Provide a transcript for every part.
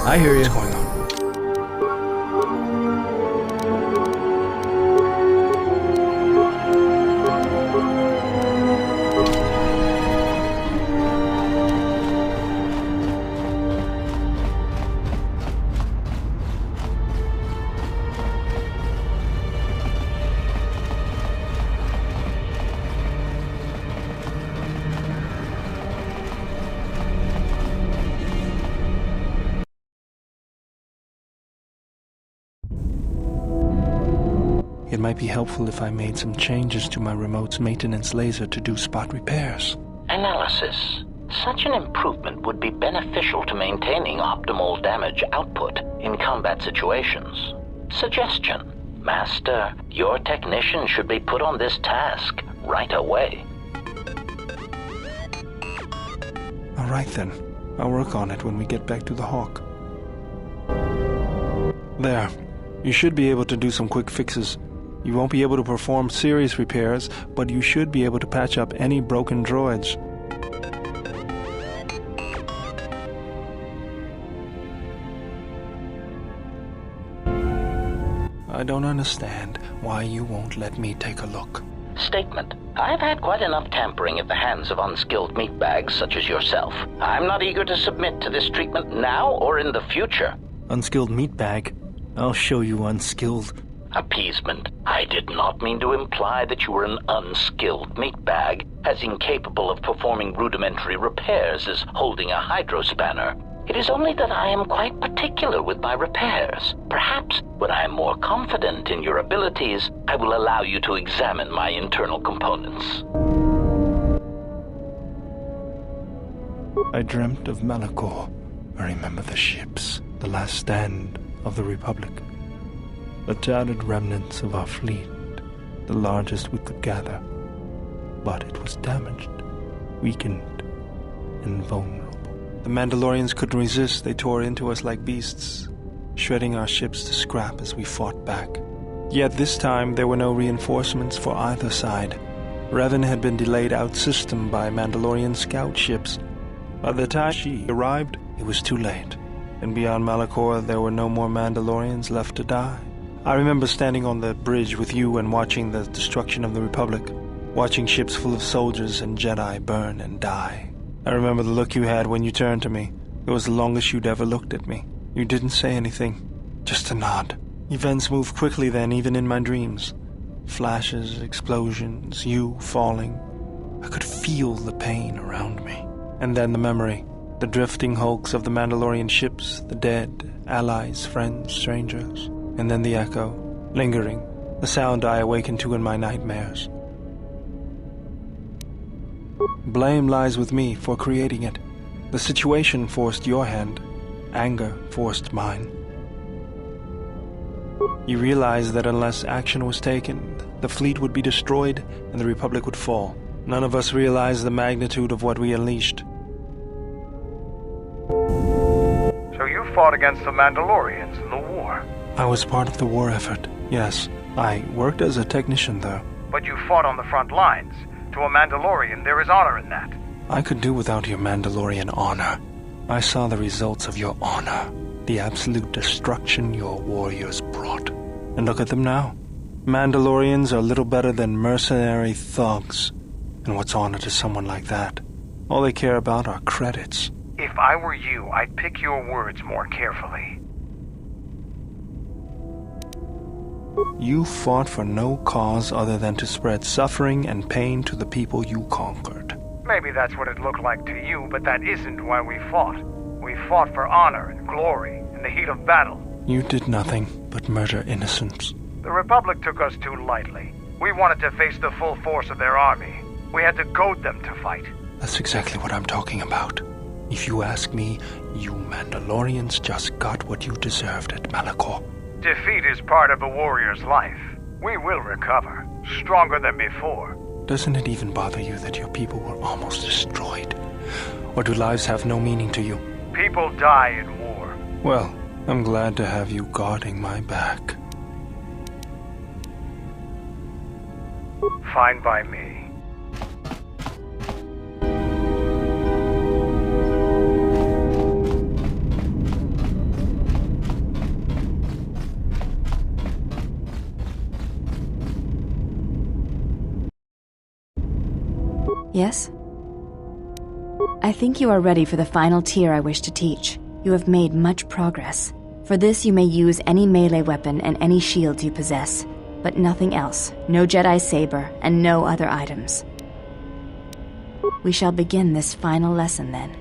I hear you. What's going on? It might be helpful if I made some changes to my remote's maintenance laser to do spot repairs. Analysis. Such an improvement would be beneficial to maintaining optimal damage output in combat situations. Suggestion. Master, your technician should be put on this task right away. All right then. I'll work on it when we get back to the Hawk. There. You should be able to do some quick fixes. You won't be able to perform serious repairs, but you should be able to patch up any broken droids. I don't understand why you won't let me take a look. Statement. I've had quite enough tampering at the hands of unskilled meatbags such as yourself. I'm not eager to submit to this treatment now or in the future. Unskilled meatbag? I'll show you unskilled. Appeasement. I did not mean to imply that you were an unskilled meatbag, as incapable of performing rudimentary repairs as holding a hydrospanner. It is only that I am quite particular with my repairs. Perhaps when I am more confident in your abilities, I will allow you to examine my internal components. I dreamt of Malachor. I remember the ships, the last stand of the Republic. The tattered remnants of our fleet, the largest we could gather. But it was damaged, weakened, and vulnerable. The Mandalorians couldn't resist. They tore into us like beasts, shredding our ships to scrap as we fought back. Yet this time there were no reinforcements for either side. Revan had been delayed out-system by Mandalorian scout ships. By the time she arrived, it was too late. And beyond Malachor, there were no more Mandalorians left to die. I remember standing on the bridge with you and watching the destruction of the Republic, watching ships full of soldiers and Jedi burn and die. I remember the look you had when you turned to me. It was the longest you'd ever looked at me. You didn't say anything, just a nod. Events moved quickly then, even in my dreams. Flashes, explosions, you falling. I could feel the pain around me. And then the memory. The drifting hulks of the Mandalorian ships, the dead, allies, friends, strangers. And then the echo, lingering, the sound I awakened to in my nightmares. Blame lies with me for creating it. The situation forced your hand. Anger forced mine. You realized that unless action was taken, the fleet would be destroyed and the Republic would fall. None of us realized the magnitude of what we unleashed. So you fought against the Mandalorians in the war? I was part of the war effort, yes. I worked as a technician, though. But you fought on the front lines. To a Mandalorian, there is honor in that. I could do without your Mandalorian honor. I saw the results of your honor, the absolute destruction your warriors brought. And look at them now. Mandalorians are little better than mercenary thugs. And what's honor to someone like that? All they care about are credits. If I were you, I'd pick your words more carefully. You fought for no cause other than to spread suffering and pain to the people you conquered. Maybe that's what it looked like to you, but that isn't why we fought. We fought for honor and glory in the heat of battle. You did nothing but murder innocents. The Republic took us too lightly. We wanted to face the full force of their army. We had to goad them to fight. That's exactly what I'm talking about. If you ask me, you Mandalorians just got what you deserved at Malachor. Defeat is part of a warrior's life. We will recover, stronger than before. Doesn't it even bother you that your people were almost destroyed? Or do lives have no meaning to you? People die in war. Well, I'm glad to have you guarding my back. Fine by me. Yes? I think you are ready for the final tier I wish to teach. You have made much progress. For this you may use any melee weapon and any shields you possess, but nothing else. No Jedi saber, and no other items. We shall begin this final lesson then.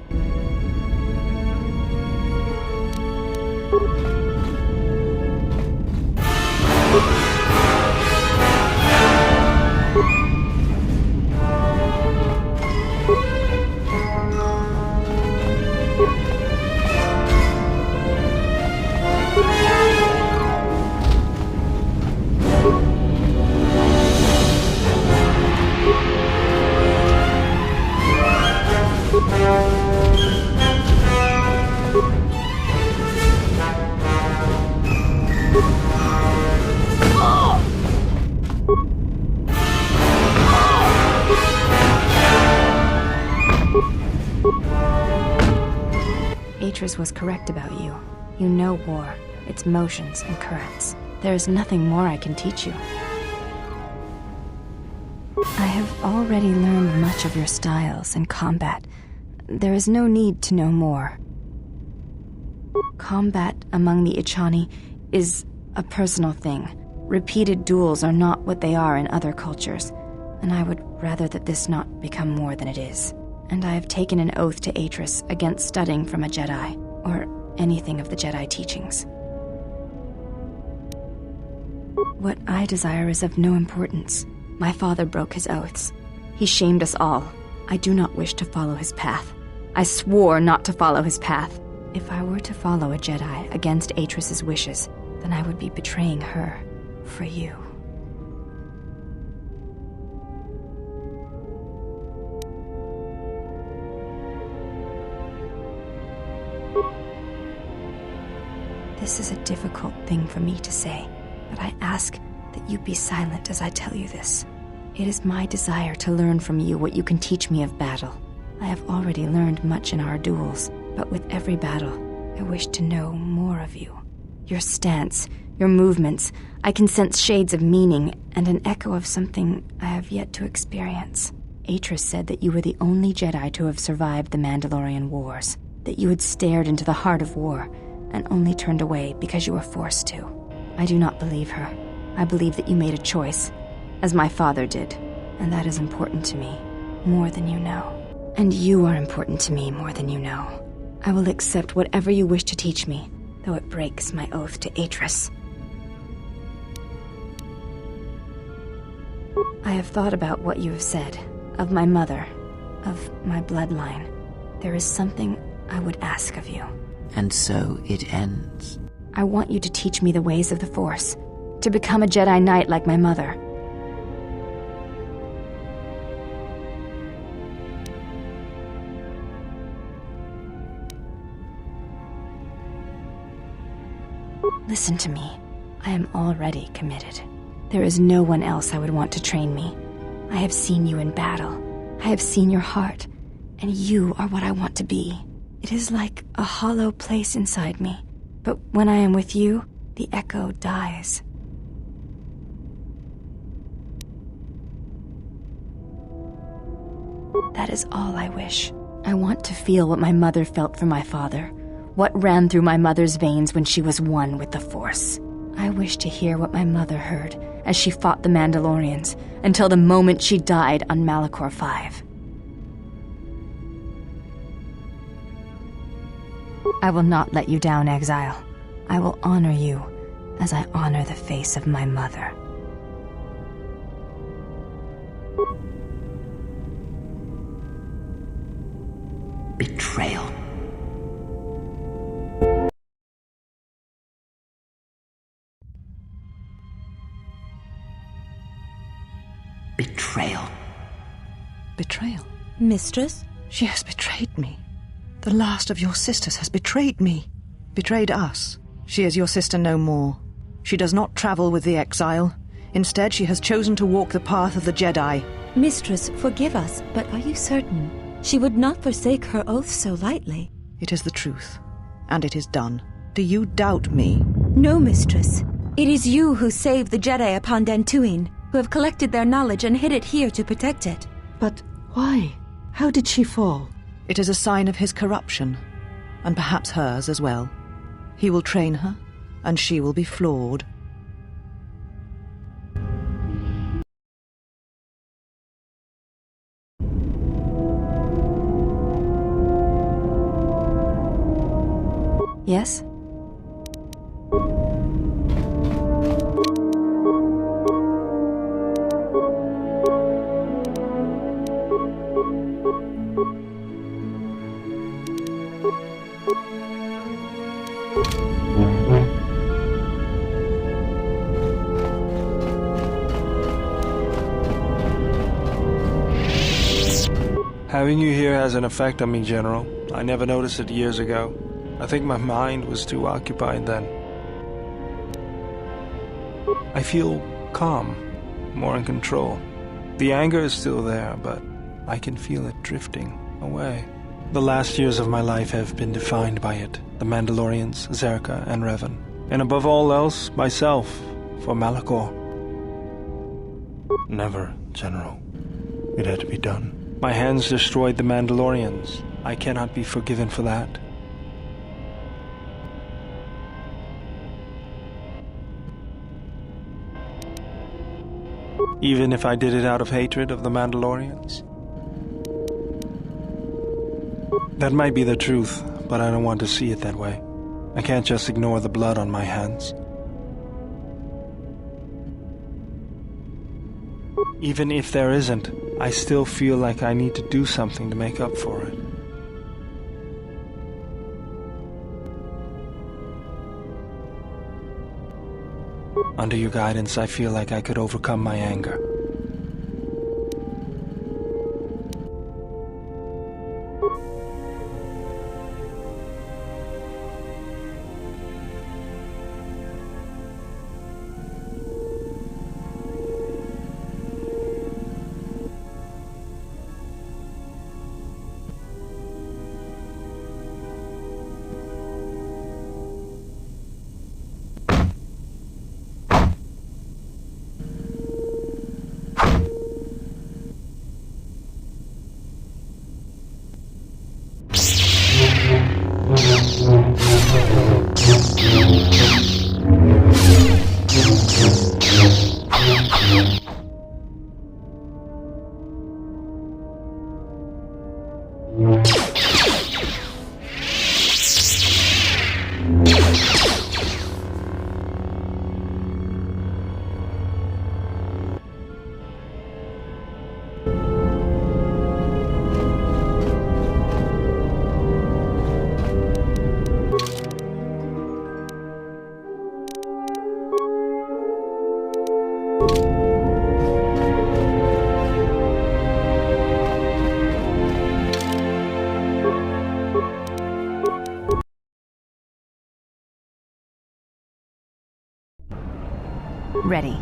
Atris was correct about you. You know war, its motions and currents. There is nothing more I can teach you. I have already learned much of your styles and combat. There is no need to know more. Combat among the Ichani is a personal thing. Repeated duels are not what they are in other cultures, and I would rather that this not become more than it is. And I have taken an oath to Atris against studying from a Jedi, or anything of the Jedi teachings. What I desire is of no importance. My father broke his oaths. He shamed us all. I do not wish to follow his path. I swore not to follow his path. If I were to follow a Jedi against Atris's wishes, then I would be betraying her for you. This is a difficult thing for me to say, but I ask that you be silent as I tell you this. It is my desire to learn from you what you can teach me of battle. I have already learned much in our duels, but with every battle, I wish to know more of you. Your stance, your movements, I can sense shades of meaning and an echo of something I have yet to experience. Atris said that you were the only Jedi to have survived the Mandalorian Wars, that you had stared into the heart of war and only turned away because you were forced to. I do not believe her. I believe that you made a choice, as my father did, and that is important to me, more than you know. And you are important to me more than you know. I will accept whatever you wish to teach me, though it breaks my oath to Atris. I have thought about what you have said, of my mother, of my bloodline. There is something I would ask of you. And so it ends. I want you to teach me the ways of the Force, to become a Jedi Knight like my mother. Listen to me. I am already committed. There is no one else I would want to train me. I have seen you in battle. I have seen your heart, and you are what I want to be. It is like a hollow place inside me, but when I am with you, the echo dies. That is all I wish. I want to feel what my mother felt for my father, what ran through my mother's veins when she was one with the Force. I wish to hear what my mother heard as she fought the Mandalorians until the moment she died on Malachor 5. I will not let you down, Exile. I will honor you as I honor the face of my mother. Betrayal. Betrayal. Betrayal? Mistress? She has betrayed me. The last of your sisters has betrayed me. Betrayed us. She is your sister no more. She does not travel with the exile. Instead, she has chosen to walk the path of the Jedi. Mistress, forgive us, but are you certain? She would not forsake her oath so lightly. It is the truth, and it is done. Do you doubt me? No, Mistress. It is you who saved the Jedi upon Dantooine, who have collected their knowledge and hid it here to protect it. But Why? How did she fall? It is a sign of his corruption, and perhaps hers as well. He will train her, and she will be flawed. Yes? Having you here has an effect on me, General. I never noticed it years ago. I think my mind was too occupied then. I feel calm, more in control. The anger is still there, but I can feel it drifting away. The last years of my life have been defined by it. The Mandalorians, Zerka, and Revan. And above all else, myself, for Malachor. Never, General. It had to be done. My hands destroyed the Mandalorians. I cannot be forgiven for that. Even if I did it out of hatred of the Mandalorians? That might be the truth, but I don't want to see it that way. I can't just ignore the blood on my hands. Even if there isn't, I still feel like I need to do something to make up for it. Under your guidance, I feel like I could overcome my anger. Ready.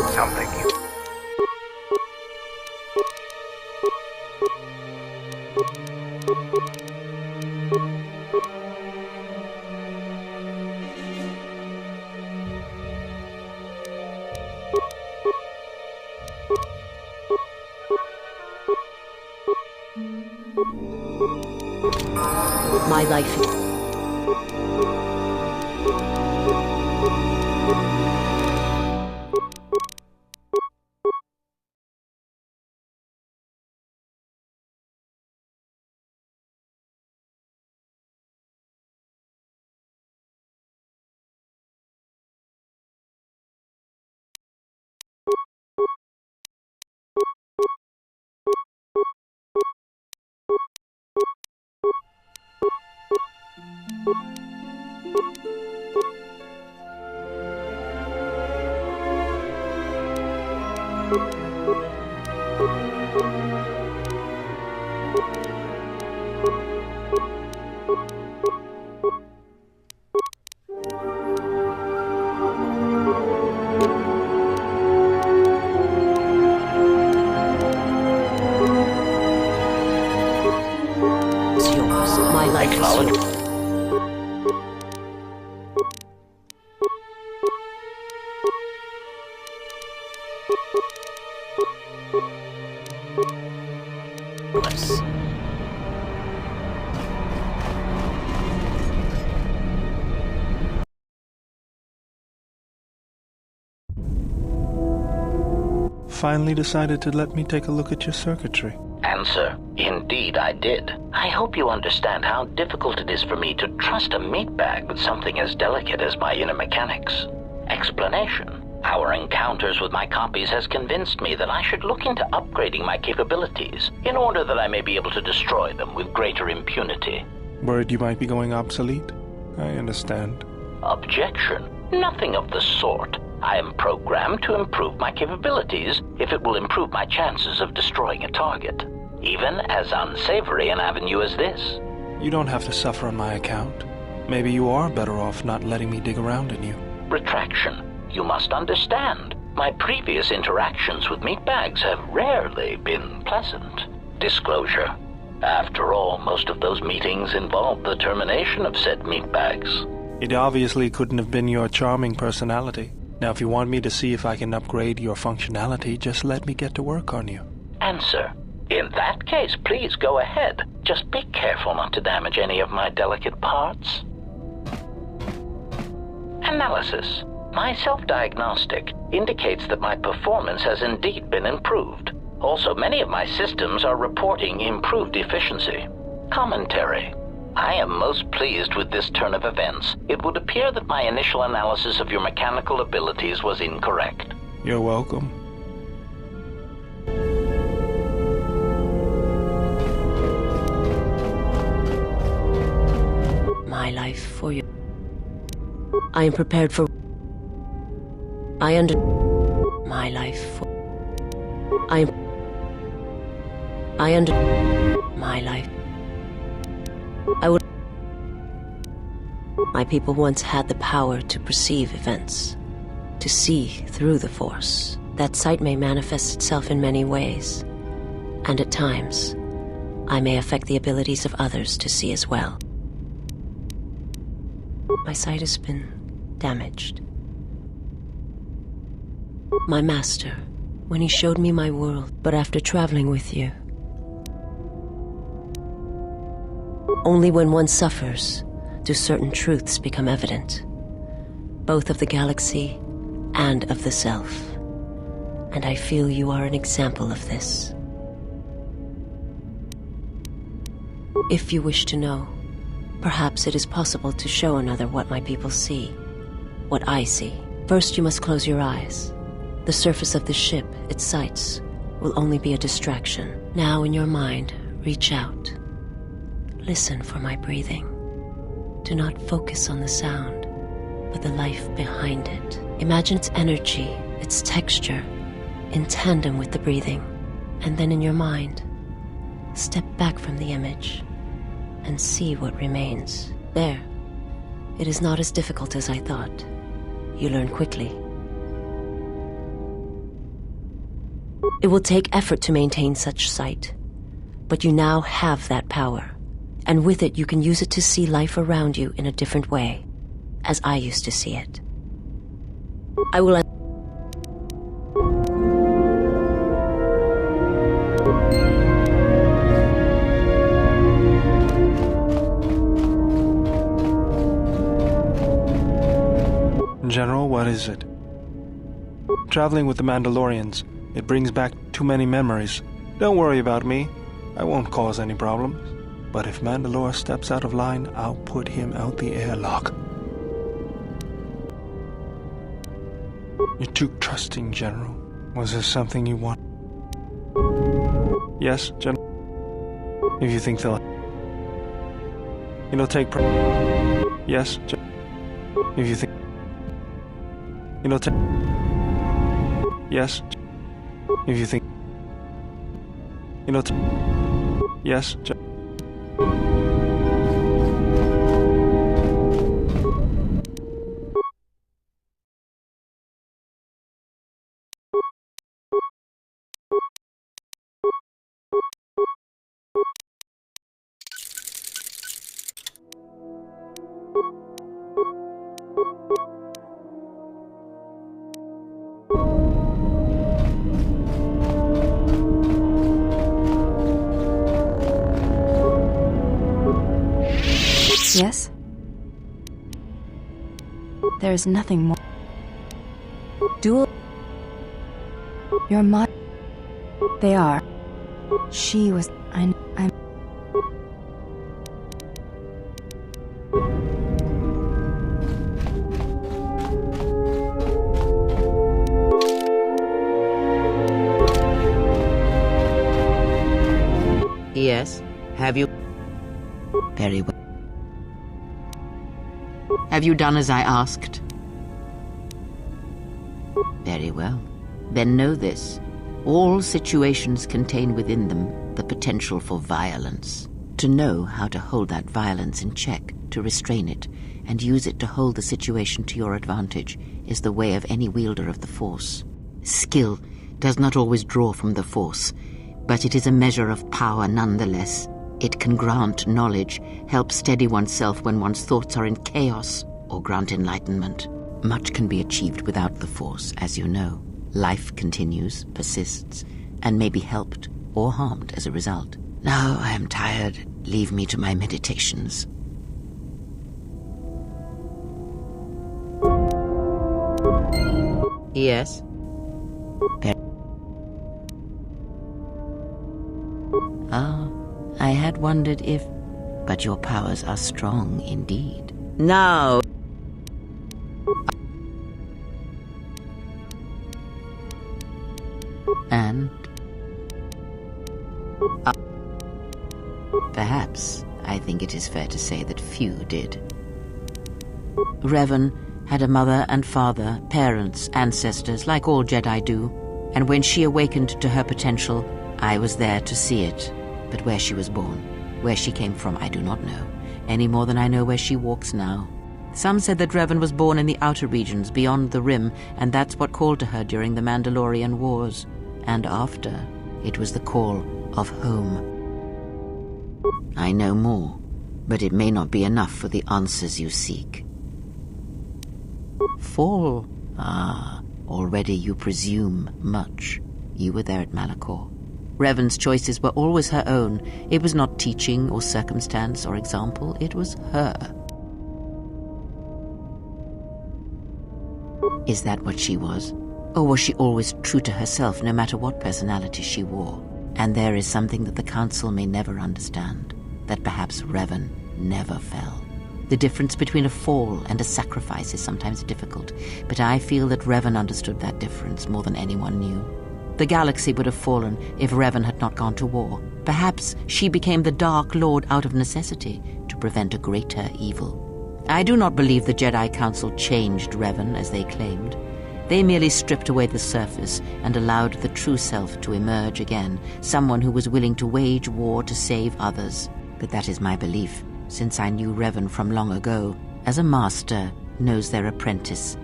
Something you... My life. Finally decided to let me take a look at your circuitry. Answer: indeed I did. I hope you understand how difficult it is for me to trust a meat bag with something as delicate as my inner mechanics. Explanation: our encounters with my copies has convinced me that I should look into upgrading my capabilities in order that I may be able to destroy them with greater impunity. Worried you might be going obsolete? I understand. Objection: nothing of the sort. I am programmed to improve my capabilities if it will improve my chances of destroying a target, even as unsavory an avenue as this. You don't have to suffer on my account. Maybe you are better off not letting me dig around in you. Retraction. You must understand, my previous interactions with meat bags have rarely been pleasant. Disclosure. After all, most of those meetings involved the termination of said meat bags. It obviously couldn't have been your charming personality. Now, if you want me to see if I can upgrade your functionality, just let me get to work on you. Answer: in that case, please go ahead. Just be careful not to damage any of my delicate parts. Analysis. My self-diagnostic indicates that my performance has indeed been improved. Also, many of my systems are reporting improved efficiency. Commentary. I am most pleased with this turn of events. It would appear that my initial analysis of your mechanical abilities was incorrect. You're welcome. My life for you. I am prepared for... I under... My life for... I under... My life. I would... My people once had the power to perceive events, to see through the Force. That sight may manifest itself in many ways, and at times, I may affect the abilities of others to see as well. My sight has been damaged. My master, when he showed me my world, but after traveling with you, only when one suffers do certain truths become evident, both of the galaxy and of the self. And I feel you are an example of this. If you wish to know, perhaps it is possible to show another what my people see, what I see. First, you must close your eyes. The surface of the ship, its sights, will only be a distraction. Now, in your mind, reach out. Listen for my breathing. Do not focus on the sound, but the life behind it. Imagine its energy, its texture, in tandem with the breathing. And then in your mind, step back from the image and see what remains. There. It is not as difficult as I thought. You learn quickly. It will take effort to maintain such sight, but you now have that power, and with it you can use it to see life around you in a different way, as I used to see it. I will... General, what is it? Traveling with the Mandalorians, it brings back too many memories. Don't worry about me. I won't cause any problems. But if Mandalore steps out of line, I'll put him out the airlock. You're too trusting, General. Was there something you want? Yes, General? If you think they'll... It'll take... Yes, General? If you think... It'll take... Yes, if you think... It'll take... Yes, Yes? There is nothing more. Duel? Your mother? They are. She was... I'm... Yes? Have you... Very well. Have you done as I asked? Very well. Then know this. All situations contain within them the potential for violence. To know how to hold that violence in check, to restrain it, and use it to hold the situation to your advantage is the way of any wielder of the Force. Skill does not always draw from the Force, but it is a measure of power nonetheless. It can grant knowledge, help steady oneself when one's thoughts are in chaos, or grant enlightenment. Much can be achieved without the Force, as you know. Life continues, persists, and may be helped or harmed as a result. Now I am tired. Leave me to my meditations. Yes? I had wondered if... But your powers are strong indeed. Now... And... perhaps I think it is fair to say that few did. Revan had a mother and father, parents, ancestors, like all Jedi do, and when she awakened to her potential, I was there to see it. But where she was born, where she came from, I do not know, any more than I know where she walks now. Some said that Revan was born in the outer regions, beyond the Rim, and that's what called to her during the Mandalorian Wars. And after, it was the call of home. I know more, but it may not be enough for the answers you seek. Fall? Already you presume much. You were there at Malachor. Revan's choices were always her own. It was not teaching or circumstance or example. It was her. Is that what she was? Or was she always true to herself, no matter what personality she wore? And there is something that the Council may never understand, that perhaps Revan never fell. The difference between a fall and a sacrifice is sometimes difficult, but I feel that Revan understood that difference more than anyone knew. The galaxy would have fallen if Revan had not gone to war. Perhaps she became the Dark Lord out of necessity to prevent a greater evil. I do not believe the Jedi Council changed Revan as they claimed. They merely stripped away the surface and allowed the true self to emerge again, someone who was willing to wage war to save others. But that is my belief, since I knew Revan from long ago, as a master knows their apprentice.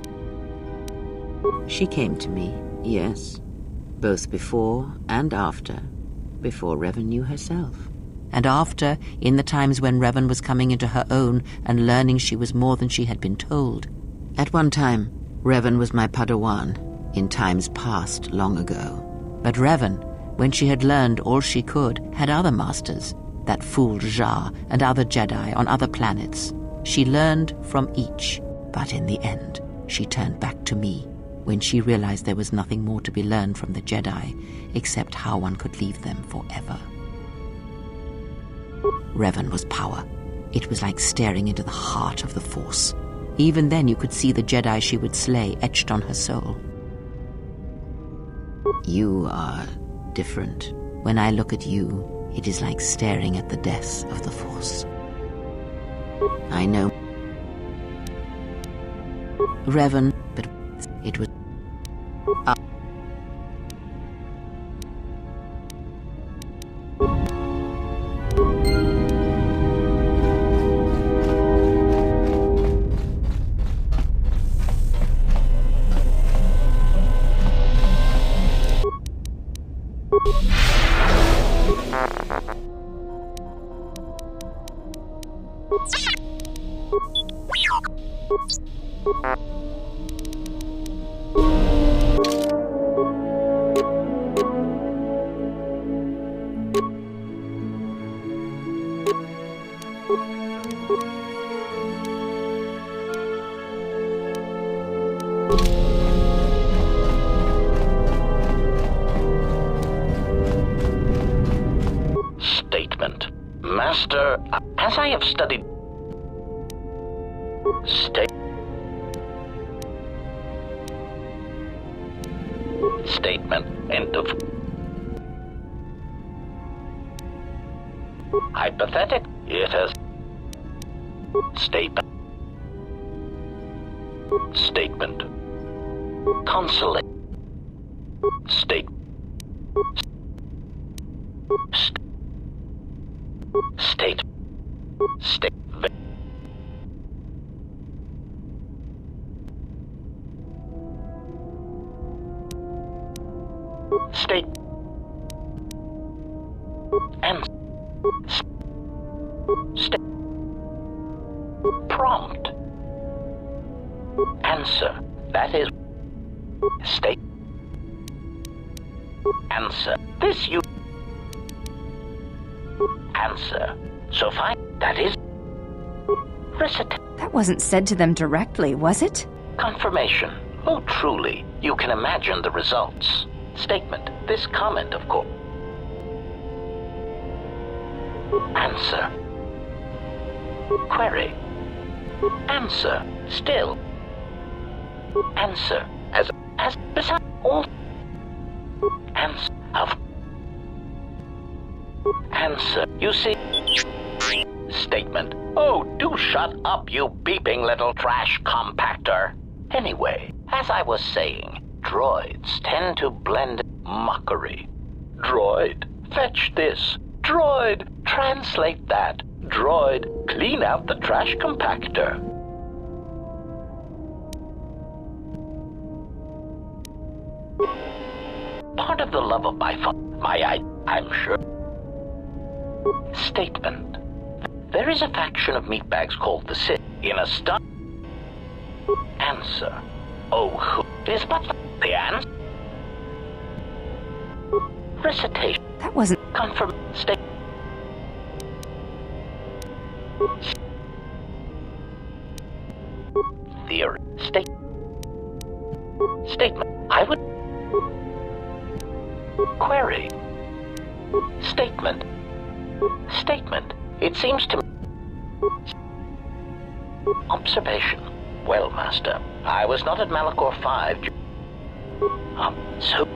She came to me, yes. both before and after, before Revan knew herself. And after, in the times when Revan was coming into her own and learning she was more than she had been told. At one time, Revan was my Padawan, in times past long ago. But Revan, when she had learned all she could, had other masters, that fool Jar and other Jedi on other planets. She learned from each, but in the end, she turned back to me when she realized there was nothing more to be learned from the Jedi except how one could leave them forever. Revan was power. It was like staring into the heart of the Force. Even then you could see the Jedi she would slay etched on her soul. You are different. When I look at you, it is like staring at the death of the Force. I know Revan, but it was Statement. Master, as I have studied... Statement. End of... Hypothetic. It has... Statement. Statement. Consulate. State. State. State. State. And state. Prompt. Answer. That is state. Answer. This you answer. So fine. That is recitation. That wasn't said to them directly, was it? Confirmation. Oh, truly. You can imagine the results. Statement. This comment, of course. Answer. Query. Answer. Still. Answer. As beside all. Answer. Of. Answer. You see. Statement. Oh, do shut up, you beeping little trash compactor. Anyway, as I was saying, droids tend to blend mockery. Droid, fetch this. Droid, translate that. Droid, clean out the trash compactor. Part of the love of I'm sure. Statement. There is a faction of meatbags called the Sith in a Answer. Oh, who is but the answer? Recitation. That wasn't... Confirm. State. Theory. State. Statement. I would... Query. Statement. Statement. It seems to me... Observation. Well, Master, I was not at Malachor 5. So...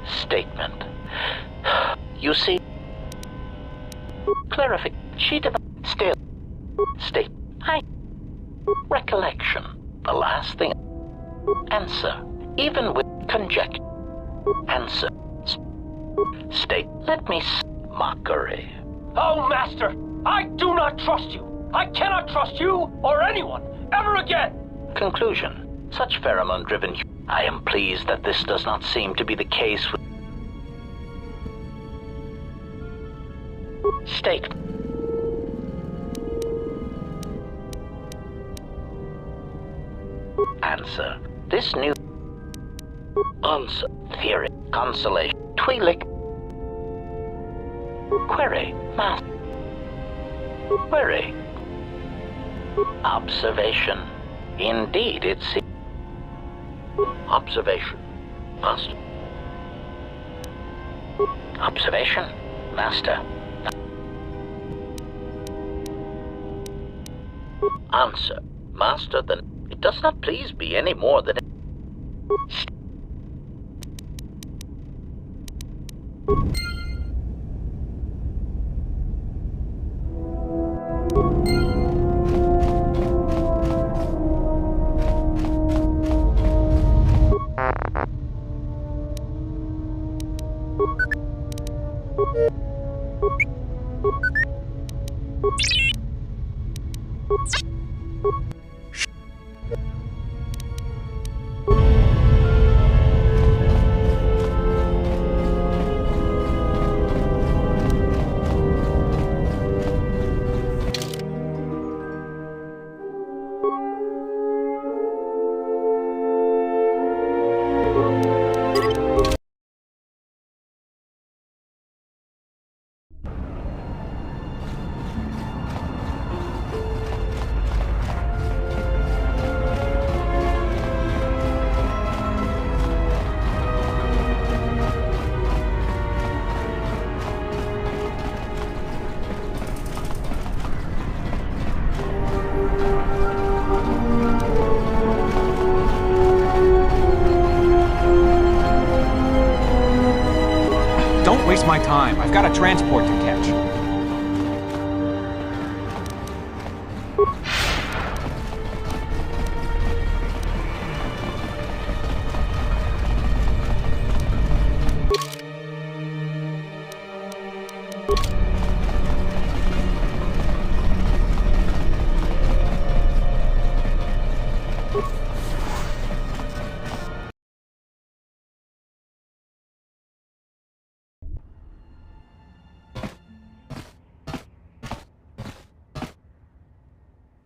Statement. You see... Clarification. She developed... Still... State... Recollection. The last thing... Answer. Even with conjecture. Answer. State. Let me... Mockery. Oh, Master! I do not trust you! I cannot trust you or anyone ever again! Conclusion. Such pheromone-driven... I am pleased that this does not seem to be the case with... State. Answer. This new... Answer. Theory. Consolation. Twi'lek. Query. Math. Query. Observation. Indeed, it seems... Observation. Master. Observation. Master. Answer. Master, then it does not please me any more than... Don't waste my time. I've got a transport to catch.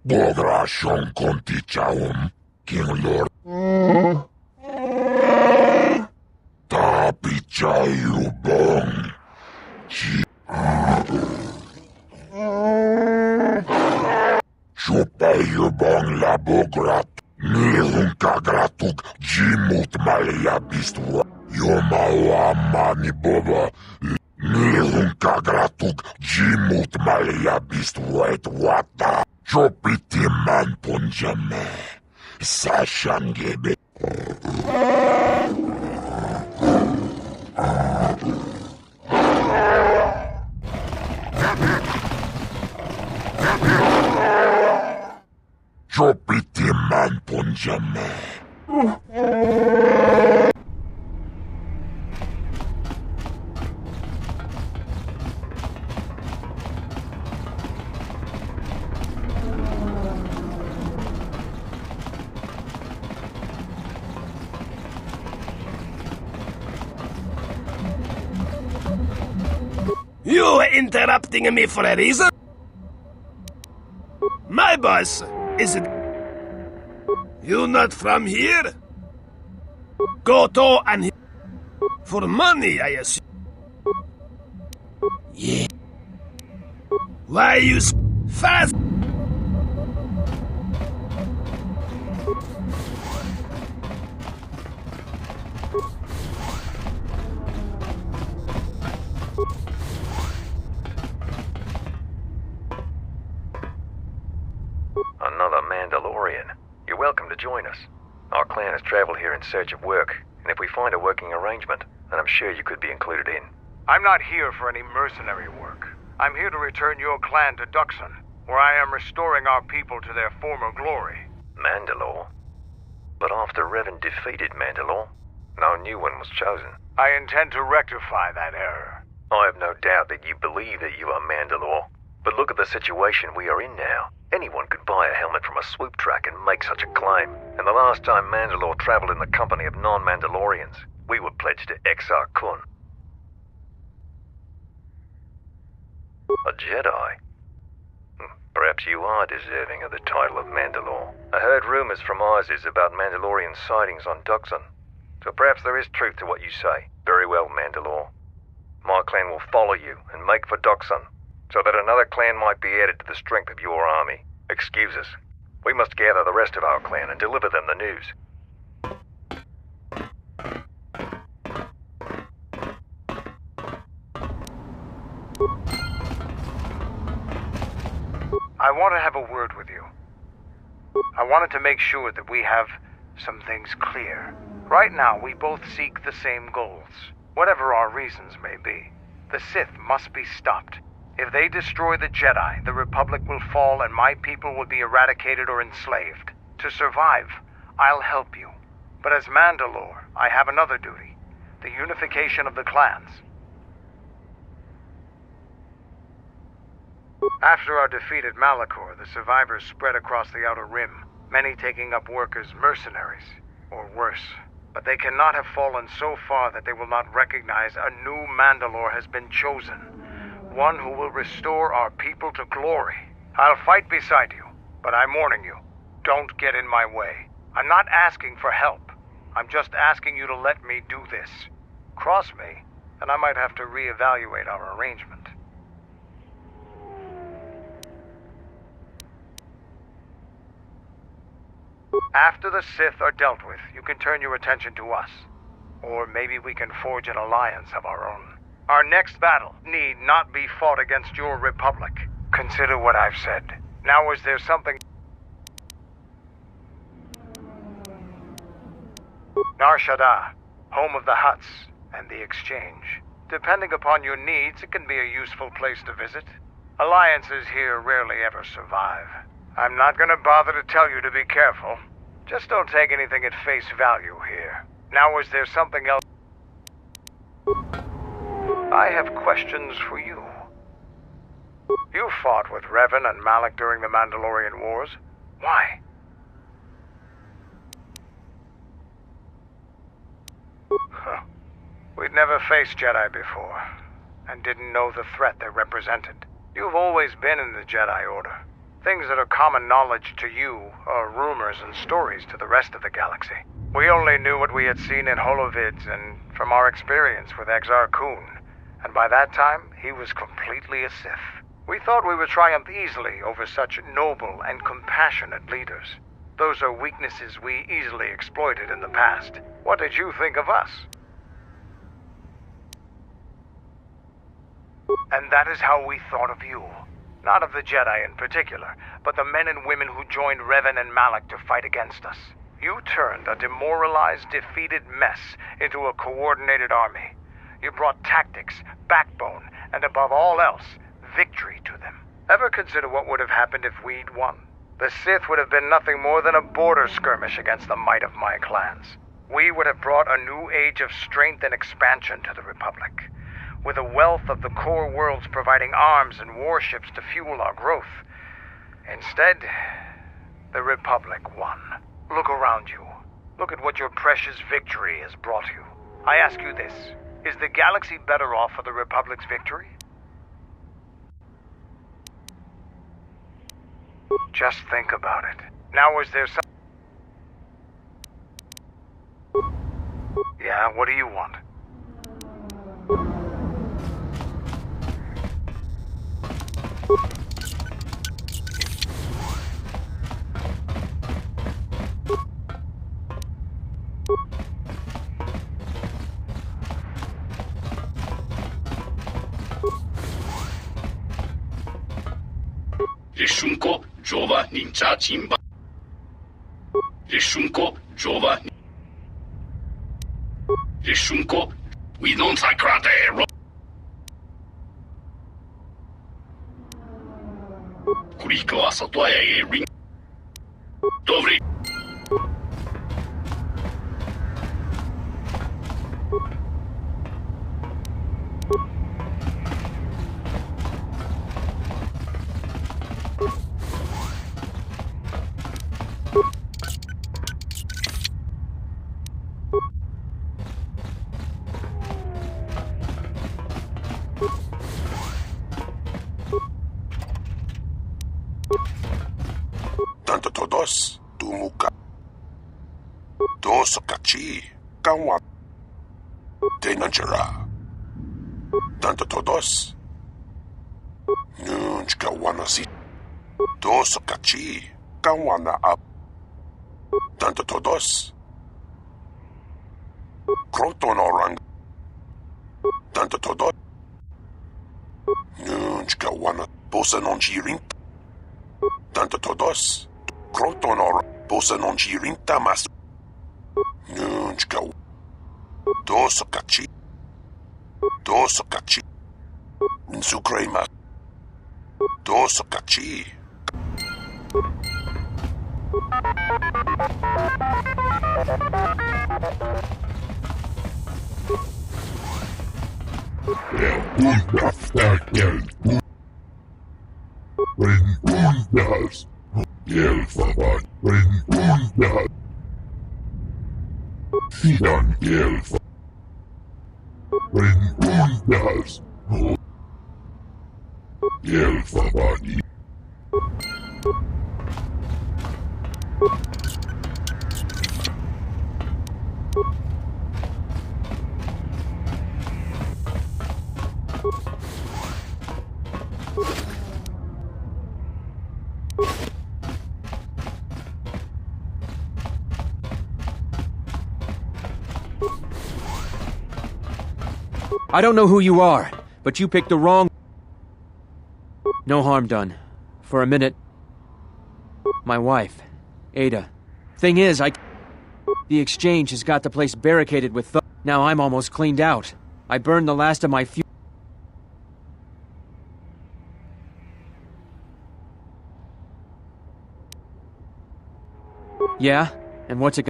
Bograshon kontichaum, King Lord. Tapichayu bong. Chupayu bong la bograt. Nihunka gratuk jimut malia bistwa. Yomawa mani boba. Nihunka gratuk jimut malia bistwa et wata. Chopiti man punjame, Sashangebe. Chopiti man punjame. You are interrupting me for a reason? My boss isn't... You not from here? Goto and... For money, I assume. Yeah. Why you fast? Another Mandalorian. You're welcome to join us. Our clan has traveled here in search of work, and if we find a working arrangement, then I'm sure you could be included in. I'm not here for any mercenary work. I'm here to return your clan to Duxon, where I am restoring our people to their former glory. Mandalore? But after Revan defeated Mandalore, no new one was chosen. I intend to rectify that error. I have no doubt that you believe that you are Mandalore, But look at the situation we are in now. Anyone could buy a helmet from a swoop track and make such a claim. And the last time Mandalore traveled in the company of non-Mandalorians, we were pledged to Exar Kun. A Jedi? Perhaps you are deserving of the title of Mandalore. I heard rumors from Isis about Mandalorian sightings on Duxon. So perhaps there is truth to what you say. Very well, Mandalore. My clan will follow you and make for Duxon, so that another clan might be added to the strength of your army. Excuse us. We must gather the rest of our clan and deliver them the news. I want to have a word with you. I wanted to make sure that we have some things clear. Right now, we both seek the same goals, whatever our reasons may be. The Sith must be stopped. If they destroy the Jedi, the Republic will fall and my people will be eradicated or enslaved. To survive, I'll help you. But as Mandalore, I have another duty: the unification of the clans. After our defeat at Malachor, the survivors spread across the Outer Rim, many taking up work as mercenaries, or worse. But they cannot have fallen so far that they will not recognize a new Mandalore has been chosen, one who will restore our people to glory. I'll fight beside you, but I'm warning you, don't get in my way. I'm not asking for help. I'm just asking you to let me do this. Cross me, and I might have to reevaluate our arrangement. After the Sith are dealt with, you can turn your attention to us. Or maybe we can forge an alliance of our own. Our next battle need not be fought against your Republic. Consider what I've said. Now, is there something... Nar Shaddaa, home of the Hutts and the Exchange. Depending upon your needs, it can be a useful place to visit. Alliances here rarely ever survive. I'm not going to bother to tell you to be careful. Just don't take anything at face value here. Now, is there something else? I have questions for you. You fought with Revan and Malak during the Mandalorian Wars. Why? Huh. We'd never faced Jedi before, and didn't know the threat they represented. You've always been in the Jedi Order. Things that are common knowledge to you are rumors and stories to the rest of the galaxy. We only knew what we had seen in holovids and from our experience with Exar Kun, and by that time, he was completely a Sith. We thought we would triumph easily over such noble and compassionate leaders. Those are weaknesses we easily exploited in the past. What did you think of us? And that is how we thought of you. Not of the Jedi in particular, but the men and women who joined Revan and Malak to fight against us. You turned a demoralized, defeated mess into a coordinated army. You brought tactics, backbone, and above all else, victory to them. Ever consider what would have happened if we'd won? The Sith would have been nothing more than a border skirmish against the might of my clans. We would have brought a new age of strength and expansion to the Republic, with a wealth of the core worlds providing arms and warships to fuel our growth. Instead, the Republic won. Look around you. Look at what your precious victory has brought you. I ask you this, is the galaxy better off for the Republic's victory? Just think about it. Now, is there some... Yeah, what do you want? Ryszunko, Jova, Ninja, Chimba. Ryszunko, Jova. Ryszunko, we don't sakrate. Kuriko, Asatoya, Ring. Dobry. todos, tumuka. Dos kachi, kawan. Tenanjara. Tanto todos. Nunchka wanasi. Dos kachi, kawana up. Tanto todos. Kronton orang. Tanto todos. Nunchka wana. Bosa non girinta. Tanto todos. Kronton orang. Bosa non girinta mas. Nunchka. Dos kachi. Dos kachi. Nsukrema. Dos kachi. I don't know who you are, but you picked the wrong... No harm done. For a minute. My wife, Ada. Thing is, The exchange has got the place barricaded with Now I'm almost cleaned out. I burned the last of my few... Yeah? And what's it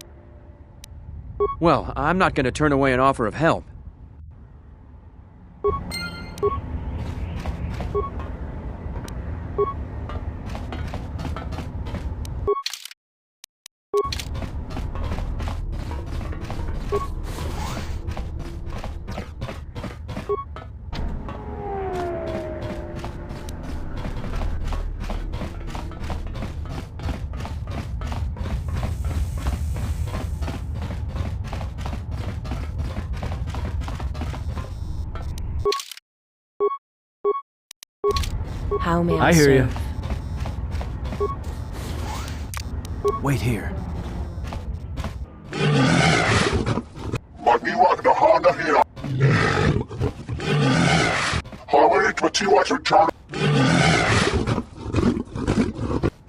Well, I'm not gonna turn away an offer of help. How may I hear serve? you. Wait here. Magniwag na hana here. Hawait matiwat your channel.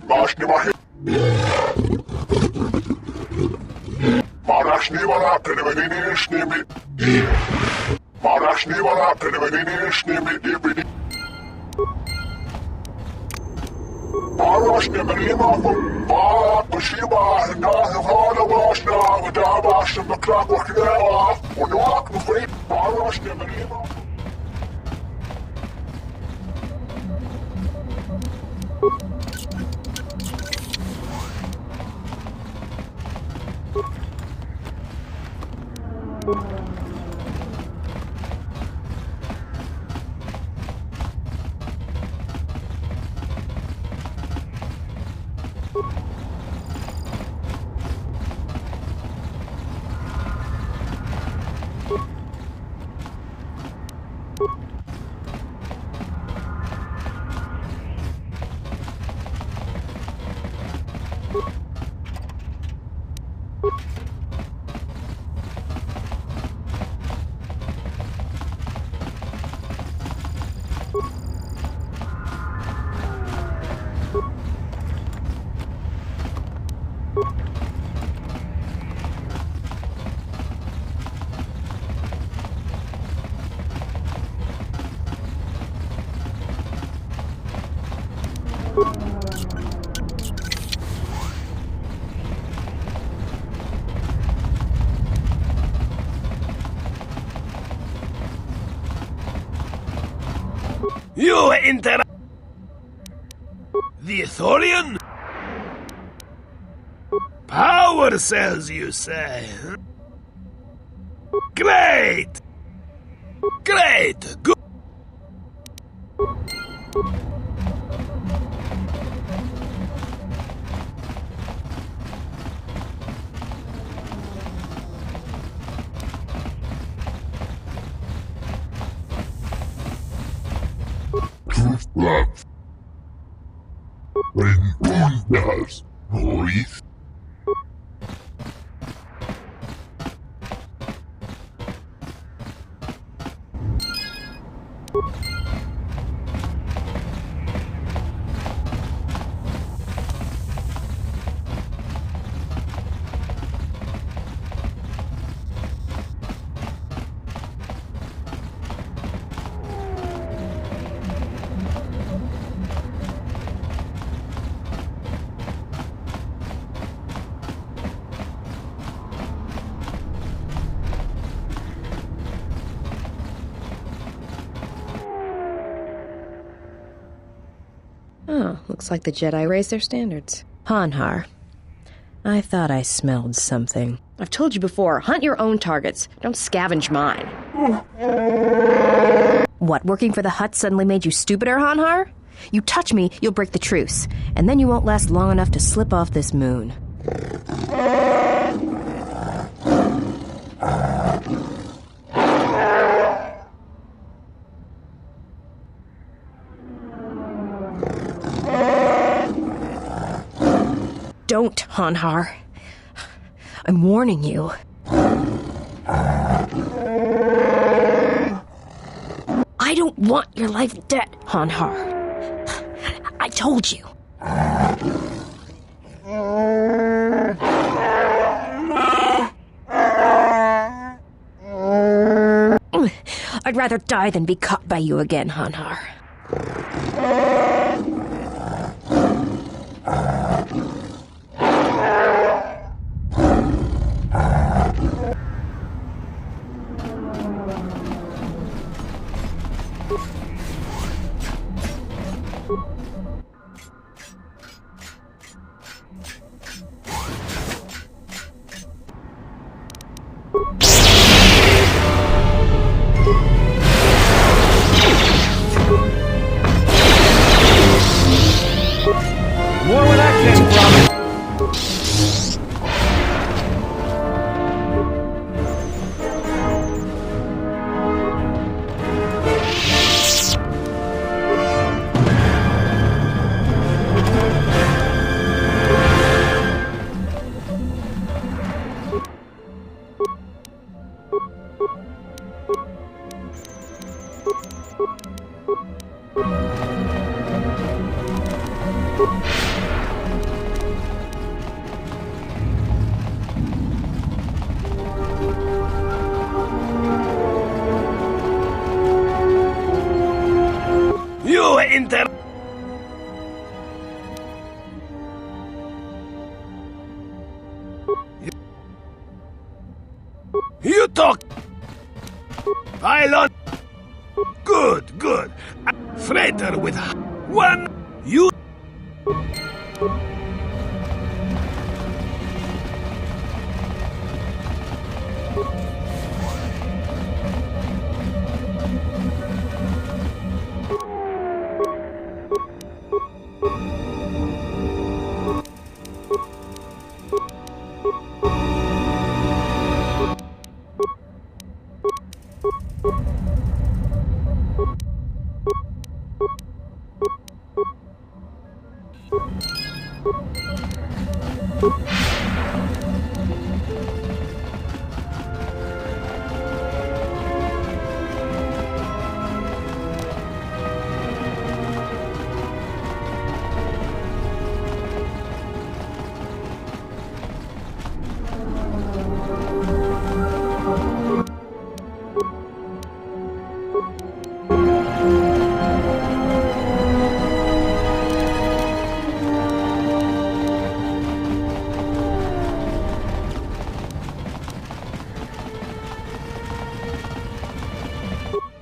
Mash ni mahi. Marash ni wala kanevenish ni mi. Marash ni wala kanevenish ni mi dibidi. Marash ni marima ba kushiba na hana washna wadabash na clock wakira. Unwak mufri. Marash ni marima. You enter... The Thorian? Power cells, you say? Great! Great! Good! Love. When does Maurice? Oh, looks like the Jedi raised their standards. Hanhar, I thought I smelled something. I've told you before, hunt your own targets. Don't scavenge mine. What, working for the Hutt suddenly made you stupider, Hanhar? You touch me, you'll break the truce, and then you won't last long enough to slip off this moon. Don't, Hanhar. I'm warning you. I don't want your life dead, Hanhar. I told you. I'd rather die than be caught by you again, Hanhar. More where that came from! You inter... You talk... Pylon... Good, good. Freighter with... One... You...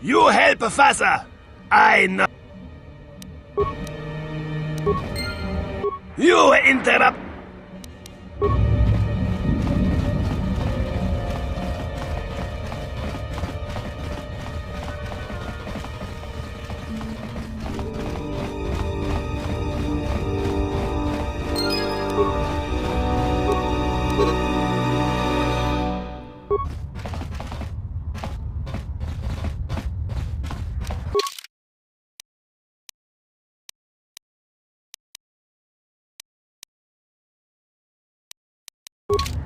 You help faster. I know. You interrupt. Jedi.